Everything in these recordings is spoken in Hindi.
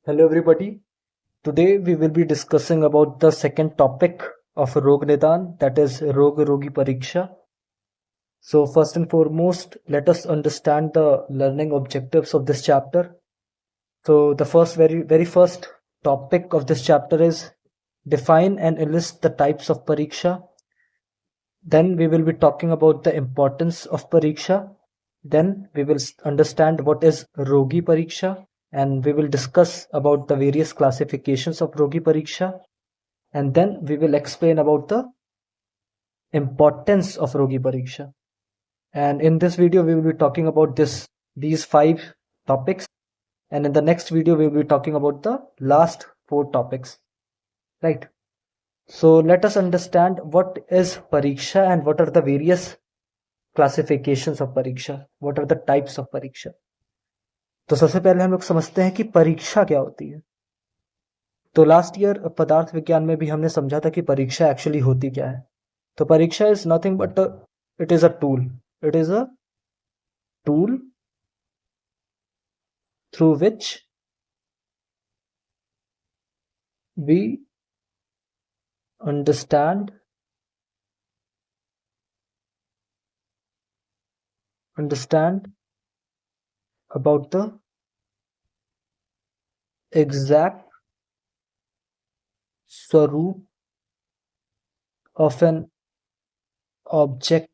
Hello everybody. Today we will be discussing about the second topic of Rog Nidan, that is Rog Rogi Pariksha. So first and foremost, let us understand the learning objectives of this chapter. So the very first topic of this chapter is define and enlist the types of Pariksha. Then we will be talking about the importance of Pariksha. Then we will understand what is Rogi Pariksha, and we will discuss about the various classifications of Rogi Pariksha, and then we will explain about the importance of Rogi Pariksha. And in this video, we will be talking about these 5 topics, and in the next video, we will be talking about the last 4 topics, right? So let us understand what is Pariksha and what are the various classifications of परीक्षा, what are the types of परीक्षा। तो सबसे पहले हम लोग समझते हैं कि परीक्षा क्या होती है। तो लास्ट ईयर पदार्थ विज्ञान में भी हमने समझा था कि परीक्षा एक्चुअली होती क्या है। तो परीक्षा is nothing but it is a tool, it is a tool through which we understand about the exact swaroop of an object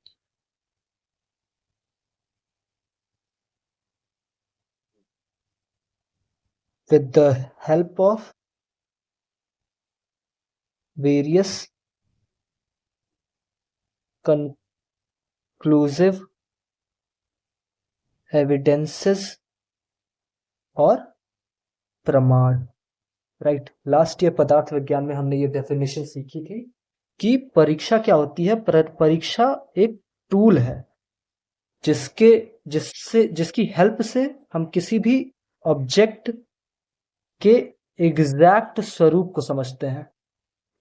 with the help of various conclusive evidences और प्रमाण, राइट। लास्ट ईयर पदार्थ विज्ञान में हमने ये डेफिनेशन सीखी थी कि परीक्षा क्या होती है। परीक्षा एक टूल है जिसकी हेल्प से हम किसी भी ऑब्जेक्ट के एग्जैक्ट स्वरूप को समझते हैं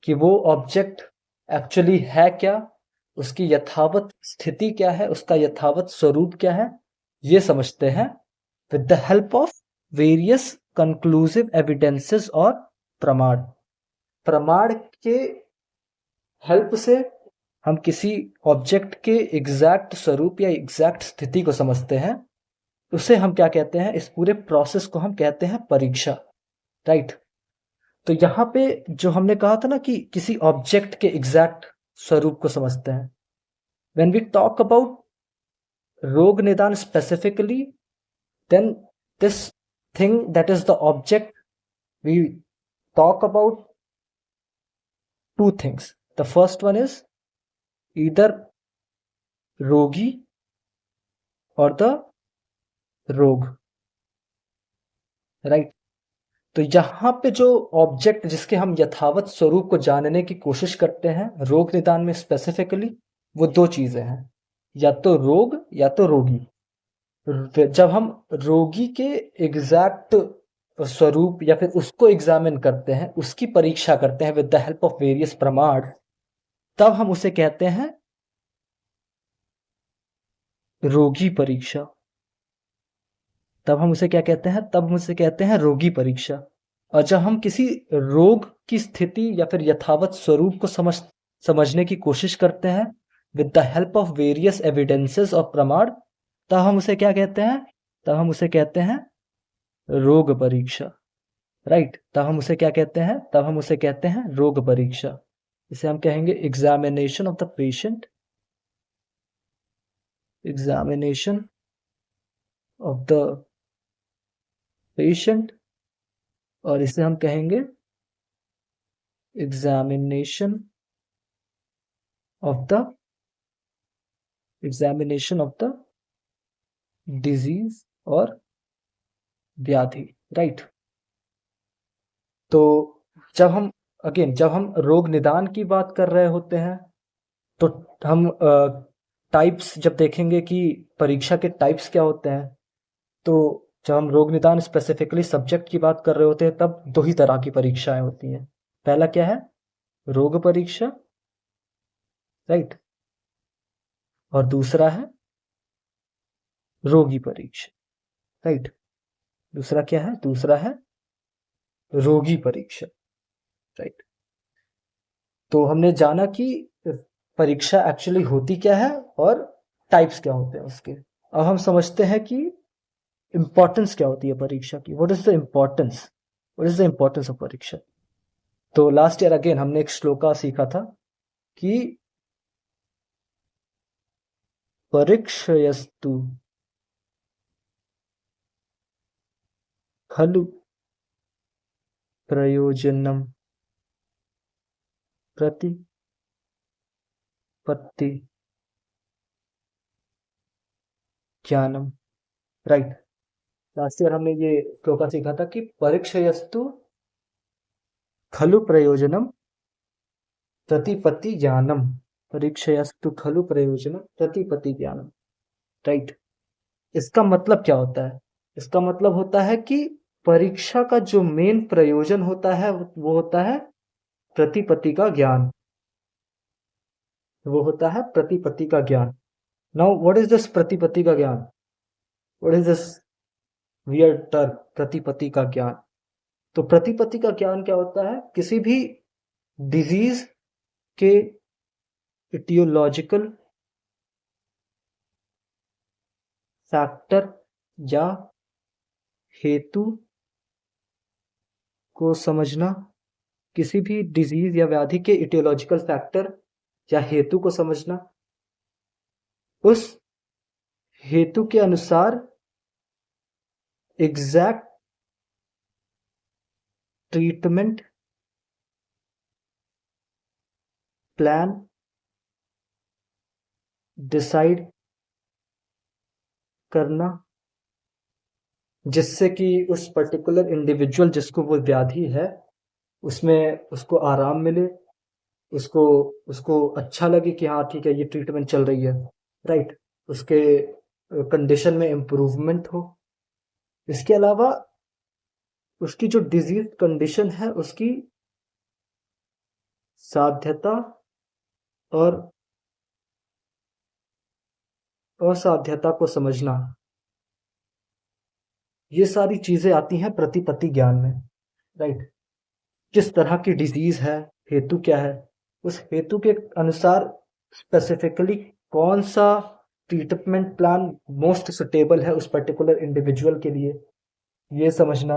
कि वो ऑब्जेक्ट एक्चुअली है क्या, उसकी यथावत स्थिति क्या है, उसका यथावत स्वरूप क्या है, ये समझते हैं with the help of various conclusive evidences और प्रमाण के हेल्प से हम किसी ऑब्जेक्ट के एग्जैक्ट स्वरूप या एग्जैक्ट स्थिति को समझते हैं। उसे हम क्या कहते हैं, इस पूरे प्रोसेस को हम कहते हैं परीक्षा, राइट। तो यहाँ पे जो हमने कहा था ना कि किसी ऑब्जेक्ट के एग्जैक्ट स्वरूप को समझते हैं, व्हेन वी टॉक अबाउट रोग निदान specifically, then this thing that is the object, we talk about 2 things. The first one is either rogi or the रोग, राइट। तो यहाँ पे जो ऑब्जेक्ट जिसके हम यथावत स्वरूप को जानने की कोशिश करते हैं रोग निदान में स्पेसिफिकली, वो 2 चीजें हैं, या तो रोग या तो रोगी। जब हम रोगी के एग्जैक्ट स्वरूप या फिर उसको एग्जामिन करते हैं, उसकी परीक्षा करते हैं with the help of various प्रमाण, तब हम उसे कहते हैं रोगी परीक्षा। तब हम उसे क्या कहते हैं, तब हम उसे कहते हैं रोगी परीक्षा। और जब हम किसी रोग की स्थिति या फिर यथावत स्वरूप को समझने की कोशिश करते हैं with the help of various evidences और प्रमाण, तब हम उसे क्या कहते हैं, तब हम उसे कहते हैं रोग परीक्षा, राइट। तब हम उसे क्या कहते हैं, तब हम उसे कहते हैं रोग परीक्षा। इसे हम कहेंगे examination of the patient, examination of the patient, और इसे हम कहेंगे एग्जामिनेशन ऑफ द डिजीज और व्याधि, राइट। तो जब हम रोग निदान की बात कर रहे होते हैं, तो हम टाइप्स जब देखेंगे कि परीक्षा के टाइप्स क्या होते हैं, तो जब हम रोग निदान स्पेसिफिकली सब्जेक्ट की बात कर रहे होते हैं, तब 2 ही तरह की परीक्षाएं होती हैं। पहला क्या है, रोग परीक्षा, राइट, और दूसरा है रोगी परीक्षा, राइट। दूसरा क्या है, दूसरा है रोगी परीक्षा, राइट। तो हमने जाना कि परीक्षा एक्चुअली होती क्या है और टाइप्स क्या होते हैं उसके। अब हम समझते हैं कि इम्पोर्टेंस क्या होती है परीक्षा की। What is the importance, what is the importance of परीक्षा। तो लास्ट ईयर अगेन हमने एक श्लोका सीखा था कि परीक्षयस्तु खलु प्रयोजनम प्रतिपत्ति ज्ञानम, राइट। लास्ट ईयर हमने ये श्लोका सीखा था कि परीक्षयस्तु खलु प्रयोजनम प्रतिपत्ति ज्ञानम, परीक्षयस्तु खलु प्रयोजनम प्रतिपत्ति ज्ञानम, राइट। इसका मतलब क्या होता है? इसका मतलब होता है कि परीक्षा का जो मेन प्रयोजन होता है वो होता है प्रतिपत्ति का ज्ञान, वो होता है प्रतिपत्ति का ज्ञान। नाउ व्हाट इज दिस प्रतिपत्ति का ज्ञान, what is this weird term प्रतिपत्ति का ज्ञान। तो प्रतिपत्ति का ज्ञान क्या होता है? किसी भी डिजीज के इटियोलॉजिकल फैक्टर या हेतु को समझना, किसी भी डिजीज या व्याधि के इटियोलॉजिकल फैक्टर या हेतु को समझना, उस हेतु के अनुसार एग्जैक्ट ट्रीटमेंट प्लान डिसाइड करना, जिससे कि उस पर्टिकुलर इंडिविजुअल जिसको वो व्याधि है उसमें उसको आराम मिले, उसको उसको अच्छा लगे कि हाँ ठीक है ये ट्रीटमेंट चल रही है, राइट। उसके कंडीशन में इम्प्रूवमेंट हो। इसके अलावा उसकी जो डिजीज कंडीशन है उसकी साध्यता और असाध्यता को समझना, ये सारी चीजें आती हैं प्रतिपत्ति ज्ञान में, राइट। किस तरह की डिजीज है, हेतु क्या है, उस हेतु के अनुसार स्पेसिफिकली कौन सा ट्रीटमेंट प्लान मोस्ट सुटेबल है उस पर्टिकुलर इंडिविजुअल के लिए, ये समझना।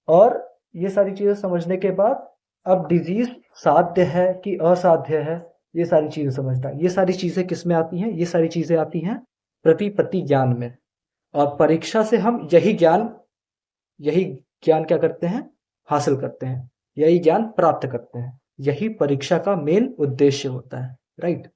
और ये सारी चीजें समझने के बाद अब डिजीज साध्य है कि असाध्य है, ये सारी चीजें समझना। ये सारी चीजें किस में आती हैं? ये सारी चीजें आती हैं प्रतिपत्ति ज्ञान में। और परीक्षा से हम यही ज्ञान क्या करते हैं? हासिल करते हैं, यही ज्ञान प्राप्त करते हैं। यही परीक्षा का मेन उद्देश्य होता है, राइट।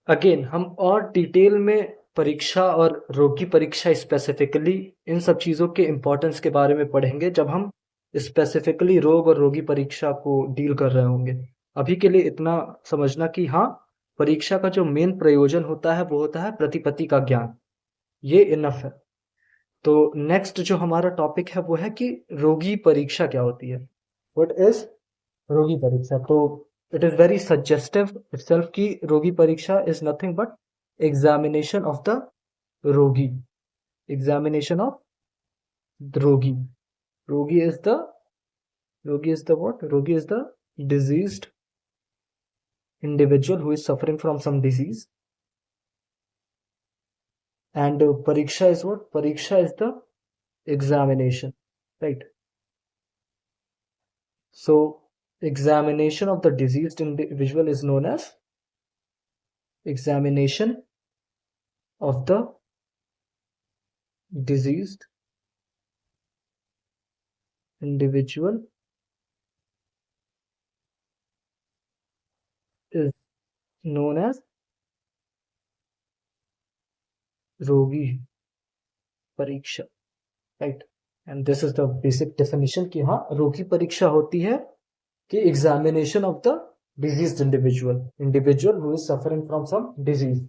अगेन हम और डिटेल में परीक्षा और रोगी परीक्षा स्पेसिफिकली इन सब चीज़ों के इम्पोर्टेंस के बारे में पढ़ेंगे जब हम स्पेसिफिकली रोग और रोगी परीक्षा को डील कर रहे होंगे। अभी के लिए इतना समझना कि हाँ, परीक्षा का जो मेन प्रयोजन होता है वो होता है प्रतिपत्ति का ज्ञान, ये इनफ है। तो नेक्स्ट जो हमारा टॉपिक है वो है कि रोगी परीक्षा क्या होती है। व्हाट इज रोगी परीक्षा? तो it is very suggestive itself कि रोगी परीक्षा is nothing but examination of the रोगी, एग्जामिनेशन ऑफ रोगी। रोगी इज द what? रोगी is the diseased individual who is suffering from some disease. And pariksha is what? Pariksha is the examination, right? So examination of the diseased individual is known as examination of the diseased individual is known as रोगी परीक्षा, right. And this is the basic definition कि हाँ, रोगी परीक्षा होती है कि examination of the diseased individual who is suffering from some disease.